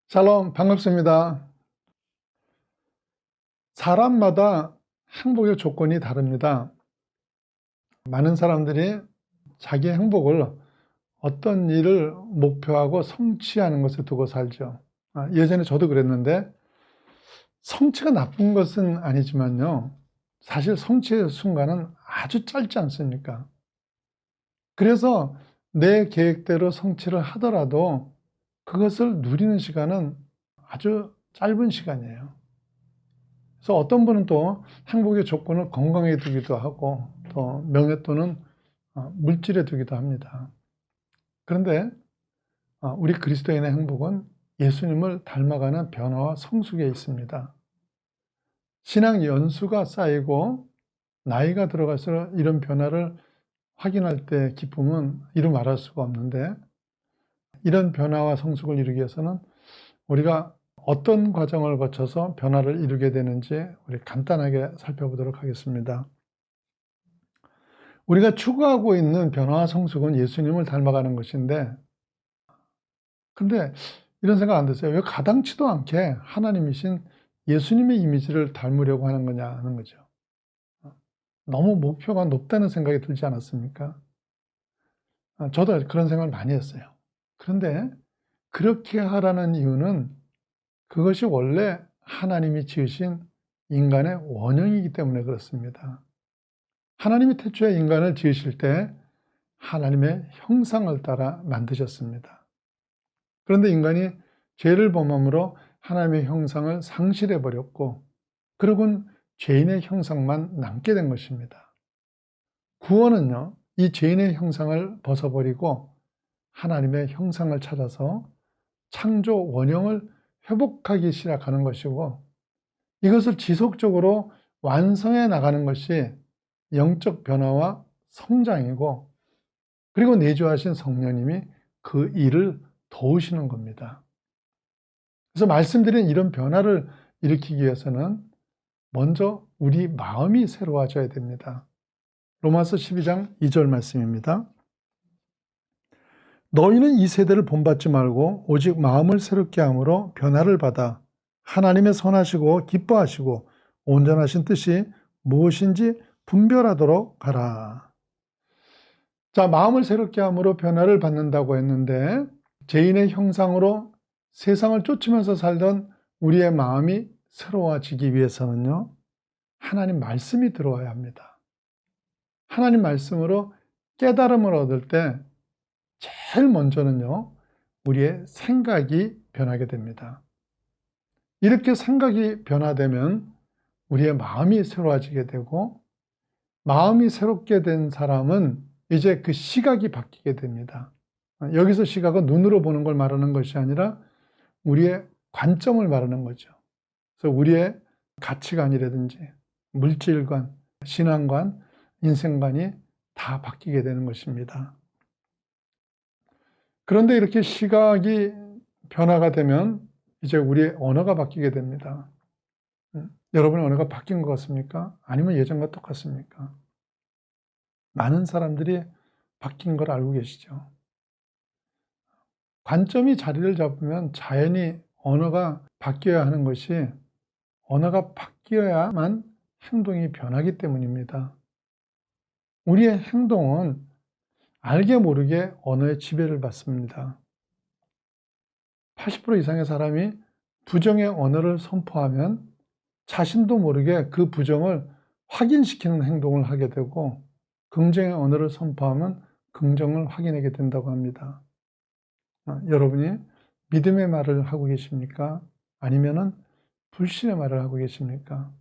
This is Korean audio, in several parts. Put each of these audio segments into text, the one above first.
샬롬, 반갑습니다. 사람마다 행복의 조건이 다릅니다. 많은 사람들이 자기 행복을 어떤 일을 목표하고 성취하는 것에 두고 살죠. 예전에 저도 그랬는데 성취가 나쁜 것은 아니지만요. 사실 성취의 순간은 아주 짧지 않습니까? 그래서 내 계획대로 성취를 하더라도 그것을 누리는 시간은 아주 짧은 시간이에요. 그래서 어떤 분은 또 행복의 조건을 건강에 두기도 하고 또 명예 또는 물질에 두기도 합니다. 그런데 우리 그리스도인의 행복은 예수님을 닮아가는 변화와 성숙에 있습니다. 신앙 연수가 쌓이고 나이가 들어갈수록 이런 변화를 확인할 때 기쁨은 이루 말할 수가 없는데, 이런 변화와 성숙을 이루기 위해서는 우리가 어떤 과정을 거쳐서 변화를 이루게 되는지 우리 간단하게 살펴보도록 하겠습니다. 우리가 추구하고 있는 변화와 성숙은 예수님을 닮아가는 것인데, 근데 이런 생각 안 드세요? 왜 가당치도 않게 하나님이신 예수님의 이미지를 닮으려고 하는 거냐 하는 거죠. 너무 목표가 높다는 생각이 들지 않았습니까? 저도 그런 생각을 많이 했어요. 그런데 그렇게 하라는 이유는 그것이 원래 하나님이 지으신 인간의 원형이기 때문에 그렇습니다. 하나님이 태초에 인간을 지으실 때 하나님의 형상을 따라 만드셨습니다. 그런데 인간이 죄를 범함으로 하나님의 형상을 상실해 버렸고, 그러곤 죄인의 형상만 남게 된 것입니다. 구원은요, 이 죄인의 형상을 벗어버리고 하나님의 형상을 찾아서 창조 원형을 회복하기 시작하는 것이고, 이것을 지속적으로 완성해 나가는 것이 영적 변화와 성장이고, 그리고 내주하신 성령님이 그 일을 도우시는 겁니다. 그래서 말씀드린 이런 변화를 일으키기 위해서는 먼저 우리 마음이 새로워져야 됩니다. 로마서 12장 2절 말씀입니다. 너희는 이 세대를 본받지 말고 오직 마음을 새롭게 함으로 변화를 받아 하나님의 선하시고 기뻐하시고 온전하신 뜻이 무엇인지 분별하도록 하라. 자, 마음을 새롭게 함으로 변화를 받는다고 했는데, 죄인의 형상으로 세상을 쫓으면서 살던 우리의 마음이 새로워지기 위해서는요, 하나님 말씀이 들어와야 합니다. 하나님 말씀으로 깨달음을 얻을 때 제일 먼저는요, 우리의 생각이 변하게 됩니다. 이렇게 생각이 변화되면 우리의 마음이 새로워지게 되고, 마음이 새롭게 된 사람은 이제 그 시각이 바뀌게 됩니다. 여기서 시각은 눈으로 보는 걸 말하는 것이 아니라 우리의 관점을 말하는 거죠. 그래서 우리의 가치관이라든지 물질관, 신앙관, 인생관이 다 바뀌게 되는 것입니다. 그런데 이렇게 시각이 변화가 되면 이제 우리의 언어가 바뀌게 됩니다. 여러분의 언어가 바뀐 것 같습니까? 아니면 예전과 똑같습니까? 많은 사람들이 바뀐 걸 알고 계시죠? 관점이 자리를 잡으면 자연히 언어가 바뀌어야 하는 것이, 언어가 바뀌어야만 행동이 변하기 때문입니다. 우리의 행동은 알게 모르게 언어의 지배를 받습니다. 80% 이상의 사람이 부정의 언어를 선포하면 자신도 모르게 그 부정을 확인시키는 행동을 하게 되고, 긍정의 언어를 선포하면 긍정을 확인하게 된다고 합니다. 여러분이 믿음의 말을 하고 계십니까? 아니면은 불신의 말을 하고 계십니까?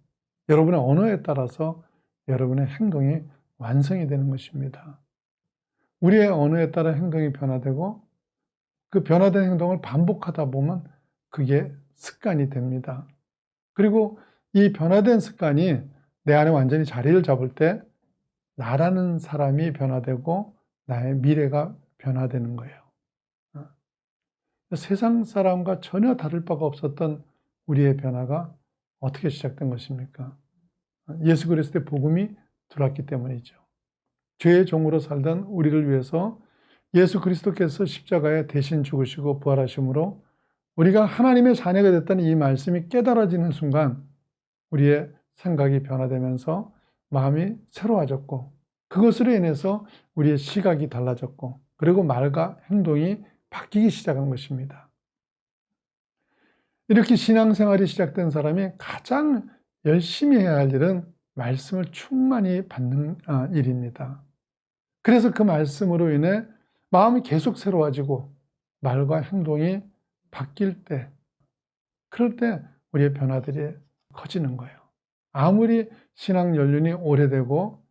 여러분의 언어에 따라서 여러분의 행동이 완성이 되는 것입니다. 우리의 언어에 따라 행동이 변화되고, 그 변화된 행동을 반복하다 보면 그게 습관이 됩니다. 그리고 이 변화된 습관이 내 안에 완전히 자리를 잡을 때 나라는 사람이 변화되고 나의 미래가 변화되는 거예요. 세상 사람과 전혀 다를 바가 없었던 우리의 변화가 어떻게 시작된 것입니까? 예수 그리스도의 복음이 들어왔기 때문이죠. 죄의 종으로 살던 우리를 위해서 예수 그리스도께서 십자가에 대신 죽으시고 부활하심으로 우리가 하나님의 자녀가 됐다는 이 말씀이 깨달아지는 순간 우리의 생각이 변화되면서 마음이 새로워졌고, 그것으로 인해서 우리의 시각이 달라졌고, 그리고 말과 행동이 바뀌기 시작한 것입니다. 이렇게 신앙생활이 시작된 사람이 가장 열심히 해야 할 일은 말씀을 충만히 받는 일입니다. 그래서 그 말씀으로 인해 마음이 계속 새로워지고 말과 행동이 바뀔 때, 그럴 때 우리의 변화들이 커지는 거예요. 아무리 신앙 연륜이 오래되고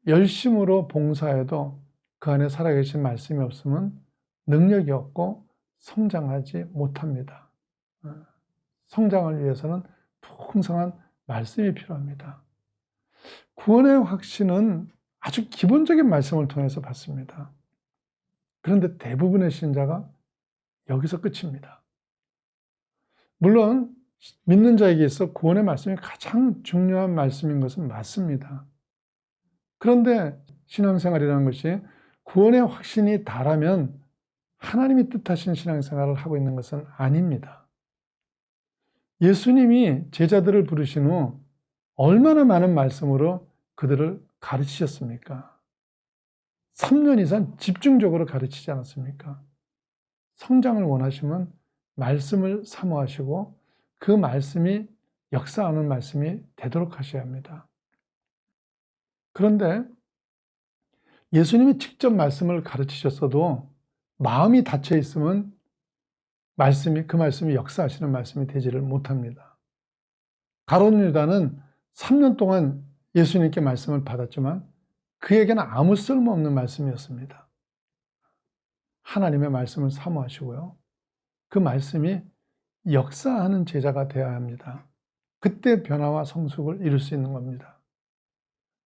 열심으로 봉사해도 그 안에 살아계신 말씀이 없으면 능력이 없고 성장하지 못합니다. 성장을 위해서는 풍성한 말씀이 필요합니다. 구원의 확신은 아주 기본적인 말씀을 통해서 받습니다. 그런데 대부분의 신자가 여기서 끝입니다. 물론 믿는 자에게 있어 구원의 말씀이 가장 중요한 말씀인 것은 맞습니다. 그런데 신앙생활이라는 것이 구원의 확신이 다라면 하나님이 뜻하신 신앙생활을 하고 있는 것은 아닙니다. 예수님이 제자들을 부르신 후 얼마나 많은 말씀으로 그들을 가르치셨습니까? 3년 이상 집중적으로 가르치지 않았습니까? 성장을 원하시면 말씀을 사모하시고 그 말씀이 역사하는 말씀이 되도록 하셔야 합니다. 그런데 예수님이 직접 말씀을 가르치셨어도 마음이 닫혀 있으면 그 말씀이 역사하시는 말씀이 되지를 못합니다. 가룟 유다는 3년 동안 예수님께 말씀을 받았지만 그에게는 아무 쓸모없는 말씀이었습니다. 하나님의 말씀을 사모하시고요. 그 말씀이 역사하는 제자가 되어야 합니다. 그때 변화와 성숙을 이룰 수 있는 겁니다.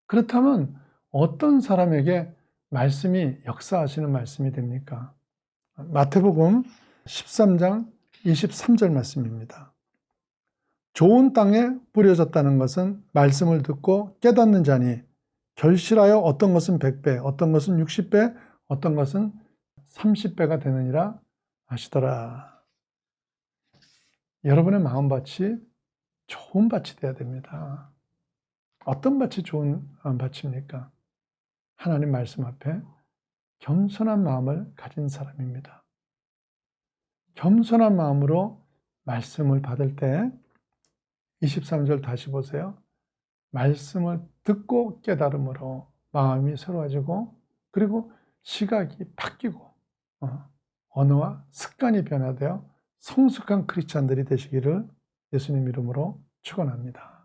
그렇다면 어떤 사람에게 말씀이 역사하시는 말씀이 됩니까? 마태복음 13장 23절 말씀입니다. 좋은 땅에 뿌려졌다는 것은 말씀을 듣고 깨닫는 자니 결실하여 어떤 것은 100배, 어떤 것은 60배, 어떤 것은 30배가 되느니라 하시더라. 여러분의 마음밭이 좋은 밭이 되어야 됩니다. 어떤 밭이 좋은 밭입니까? 하나님 말씀 앞에 겸손한 마음을 가진 사람입니다. 겸손한 마음으로 말씀을 받을 때 23절 다시 보세요. 말씀을 듣고 깨달음으로 마음이 새로워지고 그리고 시각이 바뀌고 언어와 습관이 변화되어 성숙한 크리스찬들이 되시기를 예수님 이름으로 축원합니다.